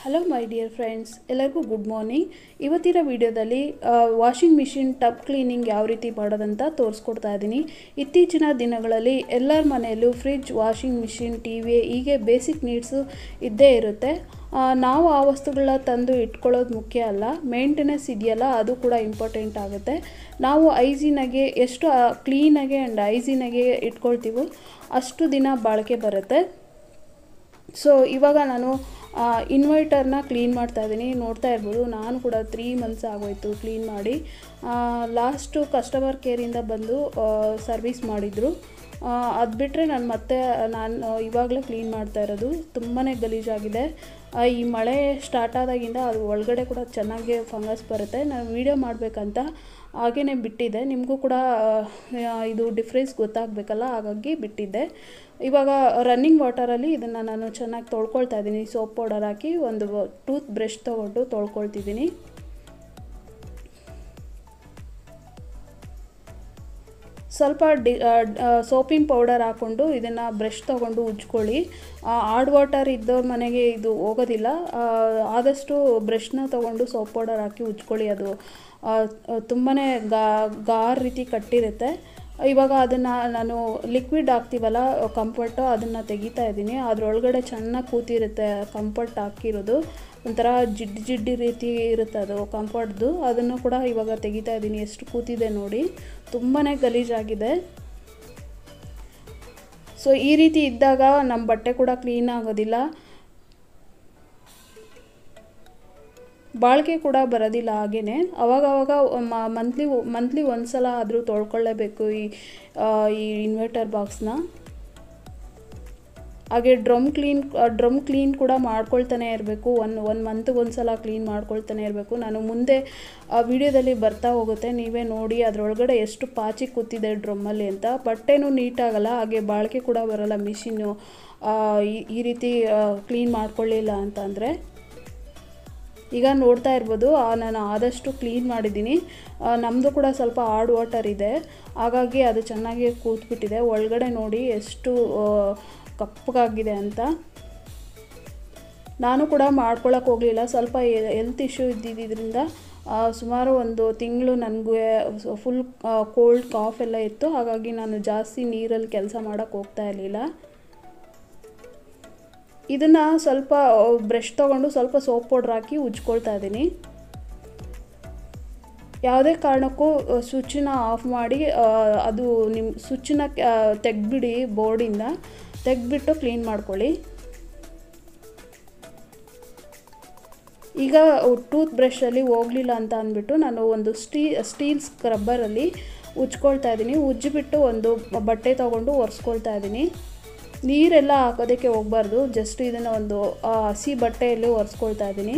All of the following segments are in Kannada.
ಹಲೋ ಮೈ ಡಿಯರ್ ಫ್ರೆಂಡ್ಸ್, ಎಲ್ಲರಿಗೂ ಗುಡ್ ಮಾರ್ನಿಂಗ್. ಇವತ್ತಿನ ವಿಡಿಯೋದಲ್ಲಿ ವಾಷಿಂಗ್ ಮಿಷಿನ್ ಟಬ್ ಕ್ಲೀನಿಂಗ್ ಯಾವ ರೀತಿ ಮಾಡೋದಂತ ತೋರಿಸ್ಕೊಡ್ತಾ ಇದ್ದೀನಿ. ಇತ್ತೀಚಿನ ದಿನಗಳಲ್ಲಿ ಎಲ್ಲರ ಮನೆಯಲ್ಲೂ fridge, washing machine, T V ಹೀಗೆ ಬೇಸಿಕ್ ನೀಡ್ಸು ಇದ್ದೇ ಇರುತ್ತೆ. ನಾವು ಆ ವಸ್ತುಗಳನ್ನ ತಂದು ಇಟ್ಕೊಳ್ಳೋದು ಮುಖ್ಯ ಅಲ್ಲ, ಮೇಂಟೆನೆನ್ಸ್ ಇದೆಯಲ್ಲ ಅದು ಕೂಡ ಇಂಪಾರ್ಟೆಂಟ್ ಆಗುತ್ತೆ. ನಾವು ಐಜಿನಾಗೆ ಎಷ್ಟು ಕ್ಲೀನಾಗೆ ಆ್ಯಂಡ್ ಐಜಿನಾಗೆ ಇಟ್ಕೊಳ್ತೀವೋ ಅಷ್ಟು ದಿನ ಬಾಳಿಕೆ ಬರುತ್ತೆ. ಸೊ ಇವಾಗ ನಾನು ಇನ್ವರ್ಟರ್ನ ಕ್ಲೀನ್ ಮಾಡ್ತಾ ಇದ್ದೀನಿ. ನೋಡ್ತಾ ಇರ್ಬೋದು, ನಾನು ಕೂಡ 3 ಮಂತ್ಸ್ ಆಗೋಯ್ತು ಕ್ಲೀನ್ ಮಾಡಿ. ಲಾಸ್ಟು ಕಸ್ಟಮರ್ ಕೇರಿಂದ ಬಂದು ಸರ್ವಿಸ್ ಮಾಡಿದರು. ಅದು ಬಿಟ್ಟರೆ ನಾನು ಇವಾಗಲೇ ಕ್ಲೀನ್ ಮಾಡ್ತಾ ಇರೋದು. ತುಂಬಾ ಗಲೀಜಾಗಿದೆ. ಈ ಮಳೆ ಸ್ಟಾರ್ಟ್ ಆದಾಗಿಂದ ಅದು ಒಳಗಡೆ ಕೂಡ ಚೆನ್ನಾಗಿ ಫಂಗಸ್ ಬರುತ್ತೆ. ನಾನು ವೀಡಿಯೋ ಮಾಡಬೇಕಂತ ಹಾಗೇ ಬಿಟ್ಟಿದ್ದೆ. ನಿಮಗೂ ಕೂಡ ಇದು ಡಿಫ್ರೆನ್ಸ್ ಗೊತ್ತಾಗಬೇಕಲ್ಲ, ಹಾಗಾಗಿ ಬಿಟ್ಟಿದ್ದೆ. ಇವಾಗ ರನ್ನಿಂಗ್ ವಾಟರಲ್ಲಿ ಇದನ್ನು ನಾನು ಚೆನ್ನಾಗಿ ತೊಳ್ಕೊಳ್ತಾ ಇದ್ದೀನಿ. ಸೋಪ್ ಪೌಡರ್ ಹಾಕಿ ಒಂದು ಟೂತ್ ಬ್ರಷ್ ತೊಗೊಂಡು ತೊಳ್ಕೊಳ್ತಿದ್ದೀನಿ. ಸ್ವಲ್ಪ ಸೋಪಿಂಗ್ ಪೌಡರ್ ಹಾಕ್ಕೊಂಡು ಇದನ್ನು ಬ್ರಷ್ ತೊಗೊಂಡು ಉಜ್ಕೊಳ್ಳಿ. ಹಾರ್ಡ್ ವಾಟರ್ ಇದ್ದವ್ರ ಮನೆಗೆ ಇದು ಹೋಗೋದಿಲ್ಲ. ಆದಷ್ಟು ಬ್ರಷ್ನ ತೊಗೊಂಡು ಸೋಪ್ ಪೌಡರ್ ಹಾಕಿ ಉಜ್ಕೊಳ್ಳಿ. ಅದು ತುಂಬಾ ಗಾರ್ ರೀತಿ ಕಟ್ಟಿರುತ್ತೆ. ಇವಾಗ ಅದನ್ನು ನಾನು ಲಿಕ್ವಿಡ್ ಹಾಕ್ತೀವಲ್ಲ ಕಂಫರ್ಟು, ಅದನ್ನು ತೆಗಿತಾ ಇದ್ದೀನಿ. ಅದರೊಳಗಡೆ ಚೆನ್ನಾಗಿ ಕೂತಿರುತ್ತೆ ಕಂಫರ್ಟ್ ಹಾಕಿರೋದು. ಒಂಥರ ಜಿಡ್ಡಿ ರೀತಿ ಇರುತ್ತೆ ಅದು ಕಂಫರ್ಟ್ದು. ಅದನ್ನು ಕೂಡ ಇವಾಗ ತೆಗಿತಾ ಇದ್ದೀನಿ. ಎಷ್ಟು ಕೂತಿದೆ ನೋಡಿ, ತುಂಬಾ ಗಲೀಜಾಗಿದೆ. ಸೊ ಈ ರೀತಿ ಇದ್ದಾಗ ನಮ್ಮ ಬಟ್ಟೆ ಕೂಡ ಕ್ಲೀನ್ ಆಗೋದಿಲ್ಲ, ಬಾಳಿಕೆ ಕೂಡ ಬರೋದಿಲ್ಲ. ಹಾಗೆಯೇ ಅವಾಗವಾಗ ಮಂತ್ಲಿ ಒಂದು ಸಲ ಆದರೂ ತೊಳ್ಕೊಳ್ಳೇಬೇಕು ಈ ಇನ್ವರ್ಟರ್ ಬಾಕ್ಸ್ನ. ಹಾಗೆ ಡ್ರಮ್ ಕ್ಲೀನ್ ಕೂಡ ಮಾಡ್ಕೊಳ್ತಾನೆ ಇರಬೇಕು. ಒಂದು ಮಂತ್ಗೆ ಒಂದು ಸಲ ಕ್ಲೀನ್ ಮಾಡ್ಕೊಳ್ತಾನೆ ಇರಬೇಕು. ನಾನು ಮುಂದೆ ವಿಡಿಯೋದಲ್ಲಿ ಬರ್ತಾ ಹೋಗುತ್ತೆ, ನೀವೇ ನೋಡಿ ಅದರೊಳಗಡೆ ಎಷ್ಟು ಪಾಚಿ ಕೂತಿದೆ ಡ್ರಮ್ಮಲ್ಲಿ ಅಂತ. ಬಟ್ಟೆನೂ ನೀಟಾಗಲ್ಲ, ಹಾಗೆ ಬಾಳಿಕೆ ಕೂಡ ಬರೋಲ್ಲ ಮಿಷಿನ್ನು ಈ ರೀತಿ ಕ್ಲೀನ್ ಮಾಡ್ಕೊಳ್ಳಿಲ್ಲ ಅಂತಂದರೆ. ಈಗ ನೋಡ್ತಾ ಇರ್ಬೋದು, ನಾನು ಆದಷ್ಟು ಕ್ಲೀನ್ ಮಾಡಿದ್ದೀನಿ. ನಮ್ಮದು ಕೂಡ ಸ್ವಲ್ಪ ಹಾರ್ಡ್ ವಾಟರ್ ಇದೆ, ಹಾಗಾಗಿ ಅದು ಚೆನ್ನಾಗಿ ಕೂತ್ಬಿಟ್ಟಿದೆ. ಒಳಗಡೆ ನೋಡಿ ಎಷ್ಟು ಕಪ್ಪಗಾಗಿದೆ ಅಂತ. ನಾನು ಕೂಡ ಮಾಡ್ಕೊಳಕ್ಕೆ ಹೋಗಲಿಲ್ಲ, ಸ್ವಲ್ಪ ಹೆಲ್ತ್ ಇಶ್ಯೂ ಇದ್ದಿದ್ದರಿಂದ ಸುಮಾರು ಒಂದು ತಿಂಗಳು ನನಗೂ ಫುಲ್ ಕೋಲ್ಡ್ ಕಾಫ್ ಎಲ್ಲ ಇತ್ತು. ಹಾಗಾಗಿ ನಾನು ಜಾಸ್ತಿ ನೀರಲ್ಲಿ ಕೆಲಸ ಮಾಡೋಕ್ಕೆ ಹೋಗ್ತಾ ಇರಲಿಲ್ಲ. ಇದನ್ನು ಸ್ವಲ್ಪ ಬ್ರಷ್ ತೊಗೊಂಡು ಸ್ವಲ್ಪ ಸೋಪ್ ಪೌಡ್ರ್ ಹಾಕಿ ಉಜ್ಕೊಳ್ತಾ ಇದ್ದೀನಿ. ಯಾವುದೇ ಕಾರಣಕ್ಕೂ ಸ್ವಿಚ್ಚನ್ನ ಆಫ್ ಮಾಡಿ ಅದು ನಿಮ್ಮ ಸ್ವಿಚ್ಚನ್ನ ತೆಗೆದ್ಬಿಡಿ, ಬೋರ್ಡಿಂದ ತೆಗೆದ್ಬಿಟ್ಟು ಕ್ಲೀನ್ ಮಾಡ್ಕೊಳ್ಳಿ. ಈಗ ಟೂತ್ ಬ್ರಷಲ್ಲಿ ಹೋಗಲಿಲ್ಲ ಅಂತ ಅಂದ್ಬಿಟ್ಟು ನಾನು ಒಂದು ಸ್ಟೀಲ್ ಸ್ಕ್ರಬ್ಬರಲ್ಲಿ ಉಜ್ಕೊಳ್ತಾ ಇದ್ದೀನಿ. ಉಜ್ಜಿಬಿಟ್ಟು ಒಂದು ಬಟ್ಟೆ ತೊಗೊಂಡು ಒರೆಸ್ಕೊಳ್ತಾ ಇದ್ದೀನಿ. ನೀರೆಲ್ಲ ಹಾಕೋದಕ್ಕೆ ಹೋಗಬಾರ್ದು, ಜಸ್ಟ್ ಇದನ್ನು ಒಂದು ಹಸಿ ಬಟ್ಟೆಯಲ್ಲಿ ಒರೆಸ್ಕೊಳ್ತಾ ಇದ್ದೀನಿ.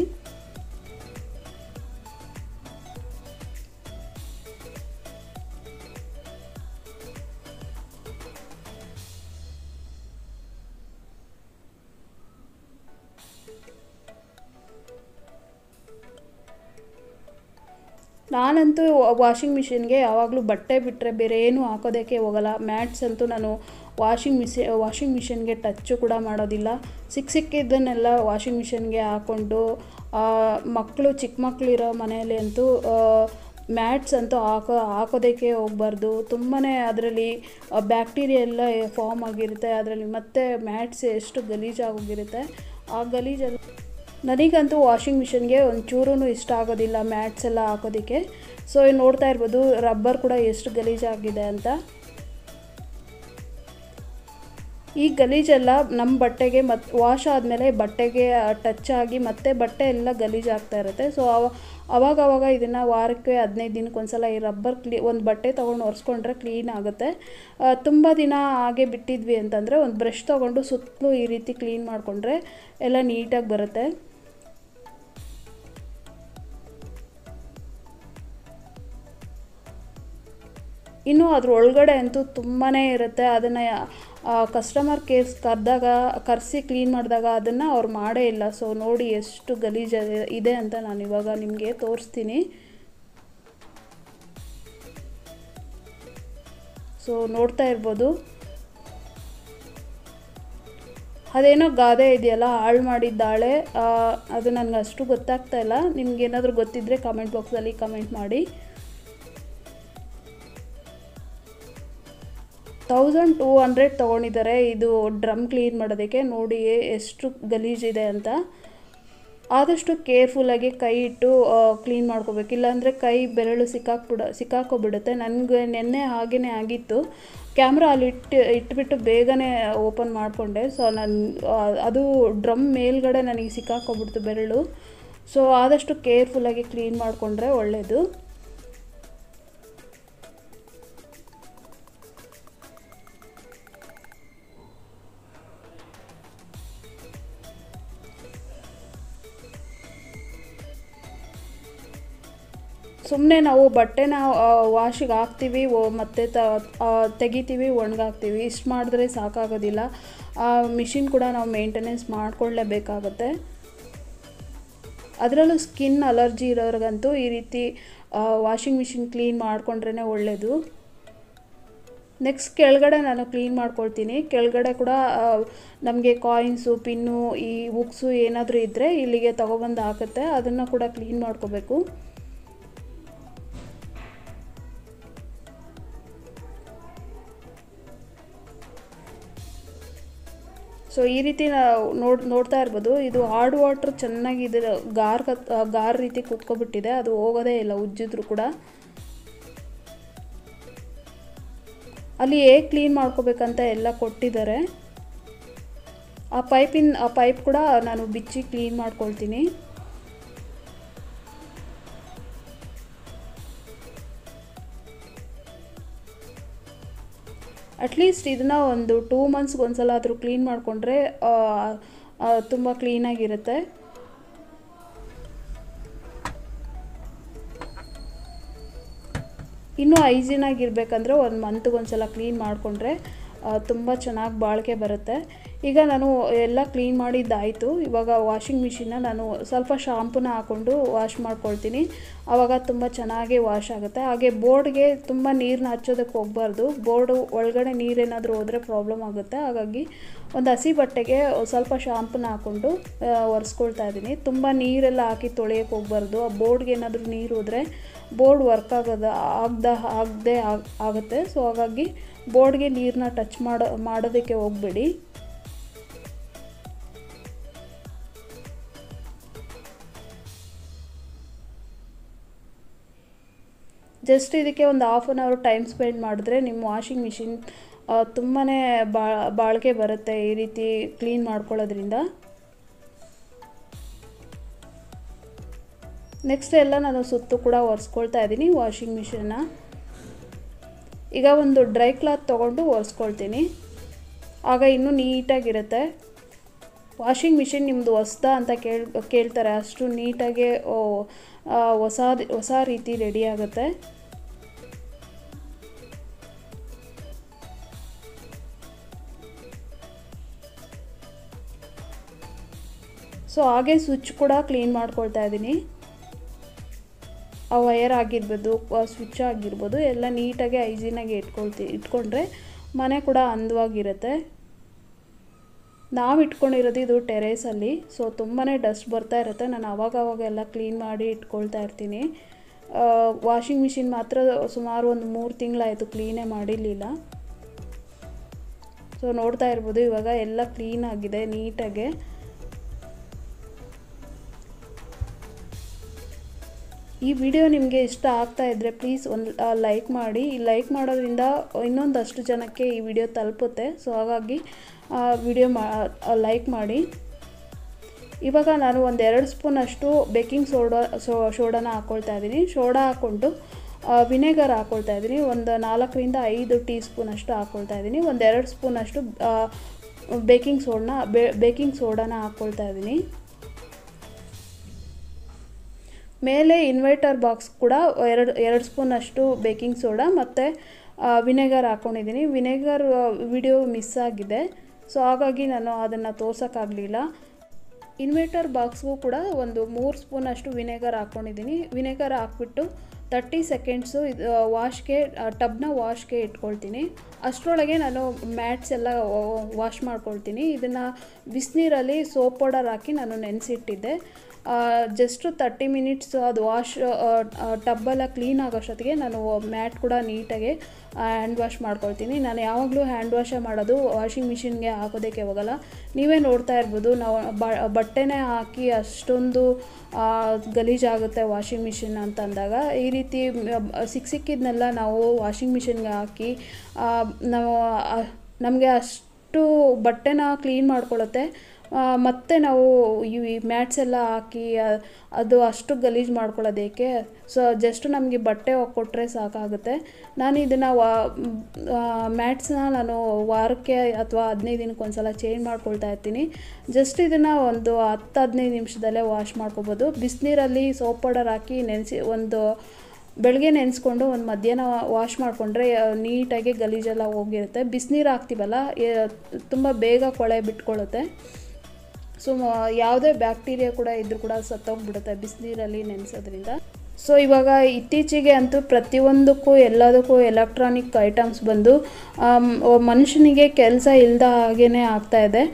ನಾನಂತೂ ವಾಷಿಂಗ್ ಮಿಷಿನ್ಗೆ ಯಾವಾಗಲೂ ಬಟ್ಟೆ ಬಿಟ್ಟರೆ ಬೇರೆ ಏನೂ ಹಾಕೋದಕ್ಕೆ ಹೋಗಲ್ಲ. ಮ್ಯಾಟ್ಸ್ ಅಂತೂ ನಾನು ವಾಷಿಂಗ್ ಮಿಷಿನ್ಗೆ ಟಚ್ಚು ಕೂಡ ಮಾಡೋದಿಲ್ಲ. ಸಿಕ್ಕಿದ್ದನ್ನೆಲ್ಲ ವಾಷಿಂಗ್ ಮಿಷಿನ್ಗೆ ಹಾಕ್ಕೊಂಡು, ಚಿಕ್ಕ ಮಕ್ಕಳು ಇರೋ ಮನೆಯಲ್ಲಿ ಅಂತೂ ಮ್ಯಾಟ್ಸ್ ಅಂತೂ ಹಾಕೋದಕ್ಕೆ ಹೋಗಬಾರ್ದು. ತುಂಬಾ ಅದರಲ್ಲಿ ಬ್ಯಾಕ್ಟೀರಿಯಾ ಎಲ್ಲ ಫಾರ್ಮ್ ಆಗಿರುತ್ತೆ. ಅದರಲ್ಲಿ ಮತ್ತೆ ಮ್ಯಾಟ್ಸ್ ಎಷ್ಟು ಗಲೀಜಾಗೋಗಿರುತ್ತೆ. ಆ ಗಲೀಜೆಲ್ಲ ನನಗಂತೂ ವಾಷಿಂಗ್ ಮಿಷಿನ್ಗೆ ಒಂಚೂರೂ ಇಷ್ಟ ಆಗೋದಿಲ್ಲ, ಮ್ಯಾಟ್ಸ್ ಎಲ್ಲ ಹಾಕೋದಕ್ಕೆ. ಸೊ ನೋಡ್ತಾ ಇರ್ಬೋದು ರಬ್ಬರ್ ಕೂಡ ಎಷ್ಟು ಗಲೀಜಾಗಿದೆ ಅಂತ. ಈ ಗಲೀಜೆಲ್ಲ ನಮ್ಮ ಬಟ್ಟೆಗೆ ವಾಶ್ ಆದಮೇಲೆ ಬಟ್ಟೆಗೆ ಟಚ್ ಆಗಿ ಮತ್ತೆ ಬಟ್ಟೆ ಎಲ್ಲ ಗಲೀಜಾಗ್ತಾ ಇರುತ್ತೆ. ಸೊ ಅವಾಗವಾಗ ಇದನ್ನು ವಾರಕ್ಕೆ 15 ದಿನಕ್ಕೊಂದ್ಸಲ ಈ ರಬ್ಬರ್ ಒಂದು ಬಟ್ಟೆ ತೊಗೊಂಡು ಒರೆಸ್ಕೊಂಡ್ರೆ ಕ್ಲೀನ್ ಆಗುತ್ತೆ. ತುಂಬ ದಿನ ಹಾಗೆ ಬಿಟ್ಟಿದ್ವಿ ಅಂತಂದರೆ ಒಂದು ಬ್ರಷ್ ತೊಗೊಂಡು ಸುತ್ತಲೂ ಈ ರೀತಿ ಕ್ಲೀನ್ ಮಾಡಿಕೊಂಡ್ರೆ ಎಲ್ಲ ನೀಟಾಗಿ ಬರುತ್ತೆ. ಇನ್ನು ಅದ್ರ ಒಳಗಡೆ ಅಂತೂ ತುಂಬಾ ಇರುತ್ತೆ. ಅದನ್ನು ಕಸ್ಟಮರ್ ಕೇರ್ಸ್ ಕರೆಸಿ ಕ್ಲೀನ್ ಮಾಡಿದಾಗ ಅದನ್ನು ಅವ್ರು ಮಾಡೇ ಇಲ್ಲ. ಸೊ ನೋಡಿ ಎಷ್ಟು ಗಲೀಜು ಇದೆ ಅಂತ ನಾನು ಇವಾಗ ನಿಮಗೆ ತೋರಿಸ್ತೀನಿ. ಸೊ ನೋಡ್ತಾ ಇರ್ಬೋದು, ಅದೇನೋ ಗಾದೆ ಇದೆಯಲ್ಲ, ಹಾಳು ಮಾಡಿದ್ದಾಳೆ, ಅದು ನನಗೆ ಅಷ್ಟು ಗೊತ್ತಾಗ್ತಾ ಇಲ್ಲ. ನಿಮ್ಗೇನಾದರೂ ಗೊತ್ತಿದ್ದರೆ ಕಮೆಂಟ್ ಬಾಕ್ಸಲ್ಲಿ ಕಮೆಂಟ್ ಮಾಡಿ. 1200 ತೊಗೊಂಡಿದ್ದಾರೆ ಇದು ಡ್ರಮ್ ಕ್ಲೀನ್ ಮಾಡೋದಕ್ಕೆ. ನೋಡಿ ಎಷ್ಟು ಗಲೀಜಿದೆ ಅಂತ. ಆದಷ್ಟು ಕೇರ್ಫುಲ್ಲಾಗಿ ಕೈ ಇಟ್ಟು ಕ್ಲೀನ್ ಮಾಡ್ಕೋಬೇಕು, ಇಲ್ಲಾಂದರೆ ಕೈ ಬೆರಳು ಸಿಕ್ಕಾಕೊಬಿಡುತ್ತೆ. ನನಗೆ ನೆನ್ನೆ ಹಾಗೇ ಆಗಿತ್ತು. ಕ್ಯಾಮ್ರಾ ಅಲ್ಲಿ ಇಟ್ಬಿಟ್ಟು ಬೇಗನೆ ಓಪನ್ ಮಾಡಿಕೊಂಡೆ. ಸೊ ಅದು ಡ್ರಮ್ ಮೇಲ್ಗಡೆ ನನಗೆ ಸಿಕ್ಕಾಕೊಬಿಡ್ತು ಬೆರಳು. ಸೊ ಆದಷ್ಟು ಕೇರ್ಫುಲ್ಲಾಗಿ ಕ್ಲೀನ್ ಮಾಡಿಕೊಂಡ್ರೆ ಒಳ್ಳೆಯದು. ಸುಮ್ಮನೆ ನಾವು ಬಟ್ಟೆನ ವಾಶಿಗೆ ಹಾಕ್ತೀವಿ, ಮತ್ತು ತೆಗಿತೀವಿ, ಒಣಗಾಕ್ತೀವಿ. ಇಷ್ಟು ಮಾಡಿದ್ರೆ ಸಾಕಾಗೋದಿಲ್ಲ. ಮಿಷಿನ್ ಕೂಡ ನಾವು ಮೇಂಟೆನೆನ್ಸ್ ಮಾಡಿಕೊಳ್ಳೇಬೇಕಾಗತ್ತೆ. ಅದರಲ್ಲೂ ಸ್ಕಿನ್ ಅಲರ್ಜಿ ಇರೋರಿಗಂತೂ ಈ ರೀತಿ ವಾಷಿಂಗ್ ಮಿಷಿನ್ ಕ್ಲೀನ್ ಮಾಡಿಕೊಂಡ್ರೇ ಒಳ್ಳೆಯದು. ನೆಕ್ಸ್ಟ್ ಕೆಳಗಡೆ ನಾನು ಕ್ಲೀನ್ ಮಾಡ್ಕೊಳ್ತೀನಿ. ಕೆಳಗಡೆ ಕೂಡ ನಮಗೆ ಕಾಯಿನ್ಸು, ಪಿನ್ನು, ಈ ಬುಕ್ಸು ಏನಾದರೂ ಇದ್ದರೆ ಇಲ್ಲಿಗೆ ತೊಗೊಬಂದು ಹಾಕುತ್ತೆ. ಅದನ್ನು ಕೂಡ ಕ್ಲೀನ್ ಮಾಡ್ಕೋಬೇಕು. ಸೊ ಈ ರೀತಿ ನೋಡ್ತಾ ಇರ್ಬೋದು. ಇದು ಹಾರ್ಡ್ ವಾಟ್ರ್ ಚೆನ್ನಾಗಿ ಇದರ ಗಾರ್ ರೀತಿ ಕುತ್ಕೊಬಿಟ್ಟಿದೆ. ಅದು ಹೋಗೋದೇ ಇಲ್ಲ ಉಜ್ಜಿದ್ರು ಕೂಡ. ಅಲ್ಲಿ ಹೇಗೆ ಕ್ಲೀನ್ ಮಾಡ್ಕೋಬೇಕಂತ ಎಲ್ಲ ಕೊಟ್ಟಿದ್ದಾರೆ. ಆ ಪೈಪ್ ಕೂಡ ನಾನು ಬಿಚ್ಚಿ ಕ್ಲೀನ್ ಮಾಡ್ಕೊಳ್ತೀನಿ. ಅಟ್ಲೀಸ್ಟ್ ಇದನ್ನು ಒಂದು 2 ಮಂತ್ಸ್ಗೆ ಒಂದ್ಸಲ ಆದರೂ ಕ್ಲೀನ್ ಮಾಡಿಕೊಂಡ್ರೆ ತುಂಬ ಕ್ಲೀನಾಗಿರುತ್ತೆ. ಇನ್ನೂ ಹೈಜೀನಾಗಿರ್ಬೇಕಂದ್ರೆ 1 ಮಂತ್ಗೆ ಒಂದ್ಸಲ ಕ್ಲೀನ್ ಮಾಡಿಕೊಂಡ್ರೆ ತುಂಬ ಚೆನ್ನಾಗಿ ಬಾಳಿಕೆ ಬರುತ್ತೆ. ಈಗ ನಾನು ಎಲ್ಲ ಕ್ಲೀನ್ ಮಾಡಿದ್ದಾಯಿತು. ಇವಾಗ ವಾಷಿಂಗ್ ಮಿಷಿನ್ನ ನಾನು ಸ್ವಲ್ಪ ಶಾಂಪೂನ ಹಾಕ್ಕೊಂಡು ವಾಶ್ ಮಾಡ್ಕೊಳ್ತೀನಿ. ಆವಾಗ ತುಂಬ ಚೆನ್ನಾಗಿ ವಾಶ್ ಆಗುತ್ತೆ. ಹಾಗೆ ಬೋರ್ಡ್ಗೆ ತುಂಬ ನೀರನ್ನ ಹಚ್ಚೋದಕ್ಕೆ ಹೋಗಬಾರ್ದು. ಬೋರ್ಡು ಒಳಗಡೆ ನೀರೇನಾದರೂ ಹೋದರೆ ಪ್ರಾಬ್ಲಮ್ ಆಗುತ್ತೆ. ಹಾಗಾಗಿ ಒಂದು ಹಸಿ ಬಟ್ಟೆಗೆ ಸ್ವಲ್ಪ ಶಾಂಪೂನ ಹಾಕ್ಕೊಂಡು ಒರೆಸ್ಕೊಳ್ತಾ ಇದ್ದೀನಿ. ತುಂಬ ನೀರೆಲ್ಲ ಹಾಕಿ ತೊಳೆಯೋಕ್ಕೆ ಹೋಗಬಾರ್ದು. ಆ ಬೋರ್ಡ್ಗೆ ಏನಾದರೂ ನೀರು ಹೋದರೆ ಬೋರ್ಡ್ ವರ್ಕ್ ಆಗದೆ ಆಗುತ್ತೆ. ಸೊ ಹಾಗಾಗಿ ಬೋರ್ಡ್ಗೆ ನೀರನ್ನ ಟಚ್ ಮಾಡೋದಕ್ಕೆ ಹೋಗಬೇಡಿ. ಜಸ್ಟ್ ಇದಕ್ಕೆ ಒಂದು 1/2 hour ಟೈಮ್ ಸ್ಪೆಂಡ್ ಮಾಡಿದ್ರೆ ನಿಮ್ಮ ವಾಷಿಂಗ್ ಮಿಷಿನ್ ತುಂಬಾ ಬಾಳಿಕೆ ಬರುತ್ತೆ ಈ ರೀತಿ ಕ್ಲೀನ್ ಮಾಡ್ಕೊಳ್ಳೋದ್ರಿಂದ. ನೆಕ್ಸ್ಟ್ ಎಲ್ಲ ನಾನು ಸುತ್ತು ಕೂಡ ಒರೆಸ್ಕೊಳ್ತಾ ಇದ್ದೀನಿ ವಾಷಿಂಗ್ ಮಿಷಿನ್ನ. ಈಗ ಒಂದು ಡ್ರೈ ಕ್ಲಾತ್ ತೊಗೊಂಡು ಒರೆಸ್ಕೊಳ್ತೀನಿ. ಆಗ ಇನ್ನೂ ನೀಟಾಗಿರುತ್ತೆ. ವಾಷಿಂಗ್ ಮಿಷಿನ್ ನಿಮ್ಮದು ಹೊಸ್ದಾ ಅಂತ ಕೇಳ್ತಾರೆ. ಅಷ್ಟು ನೀಟಾಗಿ ಹೊಸ ರೀತಿ ರೆಡಿ ಆಗುತ್ತೆ. ಸೊ ಹಾಗೆ ಸ್ವಿಚ್ ಕೂಡ ಕ್ಲೀನ್ ಮಾಡ್ಕೊಳ್ತಾ ಇದ್ದೀನಿ. ಆ ವಯರ್ ಆಗಿರ್ಬೋದು, ಸ್ವಿಚ್ ಆಗಿರ್ಬೋದು, ಎಲ್ಲ ನೀಟಾಗಿ ಹೈಜೀನಾಗಿ ಇಟ್ಕೊಂಡ್ರೆ ಮನೆ ಕೂಡ ಅಂದವಾಗಿರುತ್ತೆ. ನಾವು ಇಟ್ಕೊಂಡಿರೋದು ಇದು ಟೆರೇಸಲ್ಲಿ. ಸೊ ತುಂಬಾ ಡಸ್ಟ್ ಬರ್ತಾ ಇರುತ್ತೆ. ನಾನು ಅವಾಗವಾಗ ಎಲ್ಲ ಕ್ಲೀನ್ ಮಾಡಿ ಇಟ್ಕೊಳ್ತಾ ಇರ್ತೀನಿ. ವಾಷಿಂಗ್ ಮಿಷಿನ್ ಮಾತ್ರ ಸುಮಾರು ಒಂದು 3 ತಿಂಗಳಾಯಿತು ಕ್ಲೀನೇ ಮಾಡಿರಲಿಲ್ಲ. ಸೊ ನೋಡ್ತಾ ಇರ್ಬೋದು ಇವಾಗ ಎಲ್ಲ ಕ್ಲೀನ್ ಆಗಿದೆ ನೀಟಾಗೆ. ಈ ವಿಡಿಯೋ ನಿಮಗೆ ಇಷ್ಟ ಆಗ್ತಾ ಇದ್ದರೆ ಪ್ಲೀಸ್ ಒಂದು ಲೈಕ್ ಮಾಡಿ. ಲೈಕ್ ಮಾಡೋದ್ರಿಂದ ಇನ್ನೊಂದಷ್ಟು ಜನಕ್ಕೆ ಈ ವಿಡಿಯೋ ತಲುಪುತ್ತೆ. ಸೊ ಹಾಗಾಗಿ ವಿಡಿಯೋ ಲೈಕ್ ಮಾಡಿ. ಇವಾಗ ನಾನು ಒಂದು 2 ಸ್ಪೂನಷ್ಟು ಬೇಕಿಂಗ್ ಸೋಡಾನ ಹಾಕ್ಕೊಳ್ತಾ ಇದ್ದೀನಿ. ಸೋಡಾ ಹಾಕ್ಕೊಂಡು ವಿನೆಗರ್ ಹಾಕ್ಕೊಳ್ತಾ ಇದ್ದೀನಿ. ಒಂದು 4ರಿಂದ 5 ಟೀ ಸ್ಪೂನಷ್ಟು ಹಾಕ್ಕೊಳ್ತಾ ಇದ್ದೀನಿ. ಒಂದು 2 ಸ್ಪೂನಷ್ಟು ಬೇಕಿಂಗ್ ಸೋಡಾನ ಹಾಕ್ಕೊಳ್ತಾ ಇದ್ದೀನಿ. ಮೇಲೆ ಇನ್ವರ್ಟರ್ ಬಾಕ್ಸ್ ಕೂಡ 2 ಸ್ಪೂನಷ್ಟು ಬೇಕಿಂಗ್ ಸೋಡಾ ಮತ್ತು ವಿನೆಗರ್ ಹಾಕ್ಕೊಂಡಿದ್ದೀನಿ. ವಿನೆಗರ್ ವಿಡಿಯೋ ಮಿಸ್ ಆಗಿದೆ. ಸೊ ಹಾಗಾಗಿ ನಾನು ಅದನ್ನು ತೋರ್ಸೋಕ್ಕಾಗಲಿಲ್ಲ. ಇನ್ವರ್ಟರ್ ಬಾಕ್ಸ್ಗೂ ಕೂಡ ಒಂದು 3 ಸ್ಪೂನಷ್ಟು ವಿನೆಗರ್ ಹಾಕ್ಕೊಂಡಿದ್ದೀನಿ. ವಿನೆಗರ್ ಹಾಕ್ಬಿಟ್ಟು 30 ಸೆಕೆಂಡ್ಸು ಇದು ವಾಶ್ಗೆ ಟಬ್ನ ವಾಶ್ಗೆ ಇಟ್ಕೊಳ್ತೀನಿ. ಅಷ್ಟರೊಳಗೆ ನಾನು ಮ್ಯಾಟ್ಸ್ ಎಲ್ಲ ವಾಶ್ ಮಾಡ್ಕೊಳ್ತೀನಿ. ಇದನ್ನು ಬಿಸಿನೀರಲ್ಲಿ ಸೋಪ್ ಪೌಡರ್ ಹಾಕಿ ನಾನು ನೆನೆಸಿಟ್ಟಿದ್ದೆ. ಜಸ್ಟು 30 ಮಿನಿಟ್ಸ್ ಅದು ವಾಶ್ ಟಬ್ಬೆಲ್ಲ ಕ್ಲೀನ್ ಆಗೋಷ್ಟೊತ್ತಿಗೆ ನಾನು ಮ್ಯಾಟ್ ಕೂಡ ನೀಟಾಗಿ ಹ್ಯಾಂಡ್ ವಾಶ್ ಮಾಡ್ಕೊಳ್ತೀನಿ. ನಾನು ಯಾವಾಗಲೂ ಹ್ಯಾಂಡ್ ವಾಶೇ ಮಾಡೋದು, ವಾಷಿಂಗ್ ಮಿಷಿನ್ಗೆ ಹಾಕೋದಕ್ಕೆ ಹೋಗಲ್ಲ. ನೀವೇ ನೋಡ್ತಾ ಇರ್ಬೋದು, ನಾವು ಬಟ್ಟೆನೇ ಹಾಕಿ ಅಷ್ಟೊಂದು ಗಲೀಜಾಗುತ್ತೆ ವಾಷಿಂಗ್ ಮಿಷಿನ್ ಅಂತ ಅಂದಾಗ ಈ ರೀತಿ ಸಿಕ್ಕಿದ್ನೆಲ್ಲ ನಾವು ವಾಷಿಂಗ್ ಮಿಷಿನ್ಗೆ ಹಾಕಿ ನಾವು ನಮಗೆ ಅಷ್ಟು ಬಟ್ಟೆನ ಕ್ಲೀನ್ ಮಾಡ್ಕೊಳ್ಳುತ್ತೆ. ಮತ್ತು ನಾವು ಈ ಮ್ಯಾಟ್ಸ್ ಎಲ್ಲ ಹಾಕಿ ಅದು ಅಷ್ಟು ಗಲೀಜು ಮಾಡ್ಕೊಳ್ಳೋದೇಕೆ? ಸೊ ಜಸ್ಟ್ ನಮಗೆ ಬಟ್ಟೆ ಕೊಟ್ಟರೆ ಸಾಕಾಗುತ್ತೆ. ನಾನು ಇದನ್ನು ಮ್ಯಾಟ್ಸ್ನ ನಾನು ವಾರಕ್ಕೆ ಅಥವಾ 15 ದಿನಕ್ಕೆ ಒಂದು ಸಲ ಚೇಂಜ್ ಮಾಡ್ಕೊಳ್ತಾ ಇರ್ತೀನಿ. ಜಸ್ಟ್ ಇದನ್ನು ಒಂದು 10-15 ನಿಮಿಷದಲ್ಲೇ ವಾಶ್ ಮಾಡ್ಕೊಬೋದು. ಬಿಸಿನೀರಲ್ಲಿ ಸೋಪ್ ಪೌಡರ್ ಹಾಕಿ ಬೆಳಗ್ಗೆ ನೆನೆಸ್ಕೊಂಡು ಒಂದು ಮಧ್ಯಾಹ್ನ ವಾಶ್ ಮಾಡಿಕೊಂಡ್ರೆ ನೀಟಾಗಿ ಗಲೀಜೆಲ್ಲ ಹೋಗಿರುತ್ತೆ. ಬಿಸಿನೀರು ಹಾಕ್ತೀವಲ್ಲ ತುಂಬ ಬೇಗ ಕೊಳೆ ಬಿಟ್ಕೊಳ್ಳುತ್ತೆ. ಸೊ ಯಾವುದೇ ಬ್ಯಾಕ್ಟೀರಿಯಾ ಕೂಡ ಇದ್ರೂ ಕೂಡ ಸತ್ತೋಗ್ಬಿಡುತ್ತೆ ಬಿಸಿನೀರಲ್ಲಿ ನೆನೆಸೋದ್ರಿಂದ. ಸೊ ಇವಾಗ ಇತ್ತೀಚೆಗೆ ಅಂತೂ ಪ್ರತಿಯೊಂದಕ್ಕೂ ಎಲ್ಲದಕ್ಕೂ ಎಲೆಕ್ಟ್ರಾನಿಕ್ ಐಟಮ್ಸ್ ಬಂದು ಮನುಷ್ಯನಿಗೆ ಕೆಲಸ ಇಲ್ಲದ ಹಾಗೇ ಆಗ್ತಾಯಿದೆ.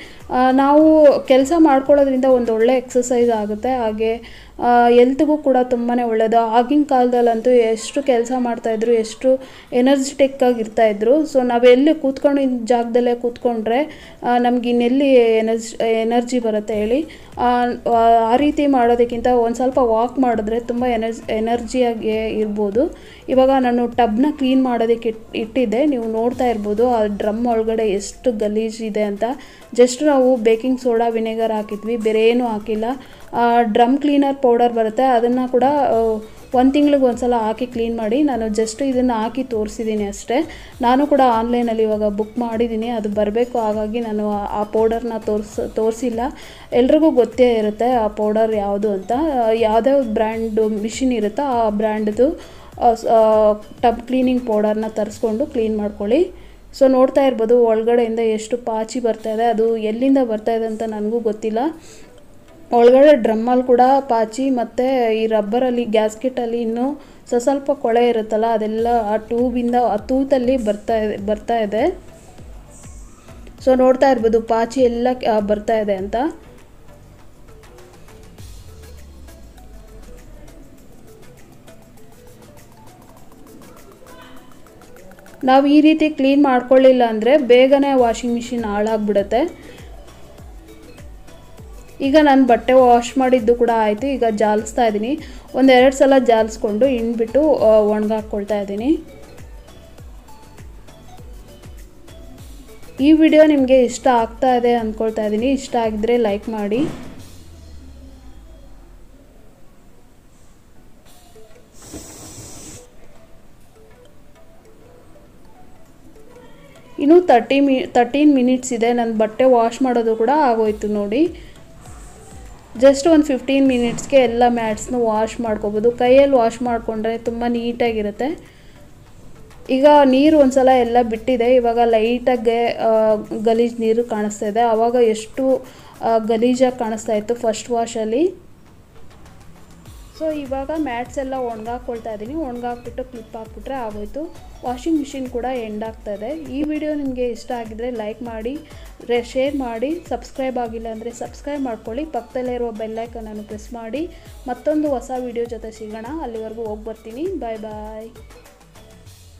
ನಾವು ಕೆಲಸ ಮಾಡ್ಕೊಳ್ಳೋದ್ರಿಂದ ಒಂದು ಒಳ್ಳೆ ಎಕ್ಸಸೈಸ್ ಆಗುತ್ತೆ, ಹಾಗೆ ಹೆಲ್ತ್ಗೂ ಕೂಡ ತುಂಬಾ ಒಳ್ಳೆಯದು. ಆಗಿನ ಕಾಲದಲ್ಲಂತೂ ಎಷ್ಟು ಕೆಲಸ ಮಾಡ್ತಾಯಿದ್ರು, ಎಷ್ಟು ಎನರ್ಜಿಟಿಕ್ ಆಗಿರ್ತಾಯಿದ್ರು. ಸೊ ನಾವೆಲ್ಲಿ ಕೂತ್ಕೊಂಡಿದ್ದ ಜಾಗದಲ್ಲೇ ಕೂತ್ಕೊಂಡ್ರೆ ನಮ್ಗೆ ಇನ್ನೆಲ್ಲಿ ಎನರ್ಜಿ ಬರುತ್ತೆ ಹೇಳಿ? ಆ ರೀತಿ ಮಾಡೋದಕ್ಕಿಂತ ಒಂದು ಸ್ವಲ್ಪ ವಾಕ್ ಮಾಡಿದ್ರೆ ತುಂಬ ಎನರ್ಜಿಯಾಗಿ ಇರ್ಬೋದು. ಇವಾಗ ನಾನು ಟಬ್ನ ಕ್ಲೀನ್ ಮಾಡೋದಕ್ಕೆ ಇಟ್ಟಿದ್ದೆ, ನೀವು ನೋಡ್ತಾ ಇರ್ಬೋದು ಆ ಡ್ರಮ್ ಒಳಗಡೆ ಎಷ್ಟು ಗಲೀಜಿದೆ ಅಂತ. ಜಸ್ಟ್ ನಾವು ಬೇಕಿಂಗ್ ಸೋಡಾ ವಿನೆಗರ್ ಹಾಕಿದ್ವಿ, ಬೇರೆ ಏನೂ ಹಾಕಿಲ್ಲ. ಡ್ರಮ್ ಕ್ಲೀನರ್ ಪೌಡರ್ ಬರುತ್ತೆ, ಅದನ್ನು ಕೂಡ 1 ತಿಂಗ್ಳಿಗೆ ಒಂದು ಸಲ ಹಾಕಿ ಕ್ಲೀನ್ ಮಾಡಿ ನಾನು ಜಸ್ಟ್ ಇದನ್ನು ಹಾಕಿ ತೋರಿಸಿದ್ದೀನಿ ಅಷ್ಟೇ. ನಾನು ಕೂಡ ಆನ್ಲೈನಲ್ಲಿ ಇವಾಗ ಬುಕ್ ಮಾಡಿದ್ದೀನಿ, ಅದು ಬರಬೇಕು. ಹಾಗಾಗಿ ನಾನು ಆ ಪೌಡರ್ನ ತೋರಿಸಿಲ್ಲ. ಎಲ್ರಿಗೂ ಗೊತ್ತೇ ಇರುತ್ತೆ ಆ ಪೌಡರ್ ಯಾವುದು ಅಂತ. ಯಾವುದೇ ಬ್ರ್ಯಾಂಡು ಮಿಷಿನ್ ಇರುತ್ತೋ ಆ ಬ್ರ್ಯಾಂಡ್ದು ಟಬ್ ಕ್ಲೀನಿಂಗ್ ಪೌಡರ್ನ ತರಿಸ್ಕೊಂಡು ಕ್ಲೀನ್ ಮಾಡ್ಕೊಳ್ಳಿ. ಸೊ ನೋಡ್ತಾ ಇರ್ಬೋದು ಒಳಗಡೆಯಿಂದ ಎಷ್ಟು ಪಾಚಿ ಬರ್ತಾಯಿದೆ, ಅದು ಎಲ್ಲಿಂದ ಬರ್ತಾಯಿದೆ ಅಂತ ನನಗೂ ಗೊತ್ತಿಲ್ಲ. ಒಳಗಡೆ ಡ್ರಮ್ಮಲ್ಲಿ ಕೂಡ ಪಾಚಿ ಮತ್ತು ಈ ರಬ್ಬರಲ್ಲಿ ಗ್ಯಾಸ್ಕೆಟಲ್ಲಿ ಇನ್ನೂ ಸ್ವಲ್ಪ ಕೊಳೆ ಇರುತ್ತಲ್ಲ ಅದೆಲ್ಲ ಆ ಟ್ಯೂಬಿಂದ ಆ ತೂತಲ್ಲಿ ಬರ್ತಾ ಇದೆ. ಸೊ ನೋಡ್ತಾ ಇರ್ಬೋದು ಪಾಚಿ ಎಲ್ಲ ಬರ್ತಾ ಇದೆ ಅಂತ. ನಾವು ಈ ರೀತಿ ಕ್ಲೀನ್ ಮಾಡ್ಕೊಳ್ಳಿಲ್ಲ ಅಂದರೆ ಬೇಗನೆ ವಾಷಿಂಗ್ ಮಿಷಿನ್ ಹಾಳಾಗ್ಬಿಡುತ್ತೆ. ಈಗ ನಾನು ಬಟ್ಟೆ ವಾಶ್ ಮಾಡಿದ್ದು ಕೂಡ ಆಯಿತು. ಈಗ ಜಾಲಿಸ್ತಾ ಇದ್ದೀನಿ, 1-2 ಸಲ ಜಾಲಿಸ್ಕೊಂಡು ಹಿಂಡ್ಬಿಟ್ಟು ಒಣಗಾಕ್ಕೊಳ್ತಾ ಇದ್ದೀನಿ. ಈ ವಿಡಿಯೋ ನಿಮಗೆ ಇಷ್ಟ ಆಗ್ತಾ ಇದೆ ಅಂದ್ಕೊಳ್ತಾ ಇದ್ದೀನಿ. ಇಷ್ಟ ಆಗಿದ್ರೆ ಲೈಕ್ ಮಾಡಿ. ಇನ್ನೂ 13 ಮಿನಿಟ್ಸ್ ಇದೆ. ನನ್ನ ಬಟ್ಟೆ ವಾಶ್ ಮಾಡೋದು ಕೂಡ ಆಗೋಯ್ತು ನೋಡಿ. ಜಸ್ಟ್ ಒಂದು 15 ಮಿನಿಟ್ಸ್ಗೆ ಎಲ್ಲ ಮ್ಯಾಟ್ಸ್ನು ವಾಶ್ ಮಾಡ್ಕೋಬೋದು. ಕೈಯಲ್ಲಿ ವಾಶ್ ಮಾಡಿಕೊಂಡ್ರೆ ತುಂಬ ನೀಟಾಗಿರುತ್ತೆ. ಈಗ ನೀರು ಒಂದು ಸಲ ಎಲ್ಲ ಬಿಟ್ಟಿದೆ. ಇವಾಗ ಲೈಟಾಗಿ ಗಲೀಜು ನೀರು ಕಾಣಿಸ್ತಾ ಇದೆ. ಆವಾಗ ಎಷ್ಟು ಗಲೀಜಾಗಿ ಕಾಣಿಸ್ತಾ ಇತ್ತು ಫಸ್ಟ್ ವಾಶಲ್ಲಿ. ಸೊ ಇವಾಗ ಮ್ಯಾಟ್ಸ್ ಎಲ್ಲ ಒಣಗಾಕ್ಕೊಳ್ತಾ ಇದ್ದೀನಿ. ಒಣಗಾಕ್ಬಿಟ್ಟು ಕ್ಲಿಪ್ ಹಾಕ್ಬಿಟ್ರೆ ಆಗೋಯ್ತು. ವಾಷಿಂಗ್ ಮಿಷಿನ್ ಕೂಡ ಎಂಡ್ ಆಗ್ತಾ ಇದೆ. ಈ ವಿಡಿಯೋ ನಿಮಗೆ ಇಷ್ಟ ಆಗಿದ್ರೆ ಲೈಕ್ ಮಾಡಿ, ಶೇರ್ ಮಾಡಿ. ಸಬ್ಸ್ಕ್ರೈಬ್ ಆಗಿಲ್ಲ ಅಂದರೆ ಸಬ್ಸ್ಕ್ರೈಬ್ ಮಾಡ್ಕೊಳ್ಳಿ. ಪಕ್ಕದಲ್ಲೇ ಇರೋ ಬೆಲ್ಲೈಕನನ್ನು ಪ್ರೆಸ್ ಮಾಡಿ. ಮತ್ತೊಂದು ಹೊಸ ವಿಡಿಯೋ ಜೊತೆ ಸಿಗೋಣ. ಅಲ್ಲಿವರೆಗೂ ಹೋಗಿ ಬರ್ತೀನಿ. ಬಾಯ್ ಬಾಯ್.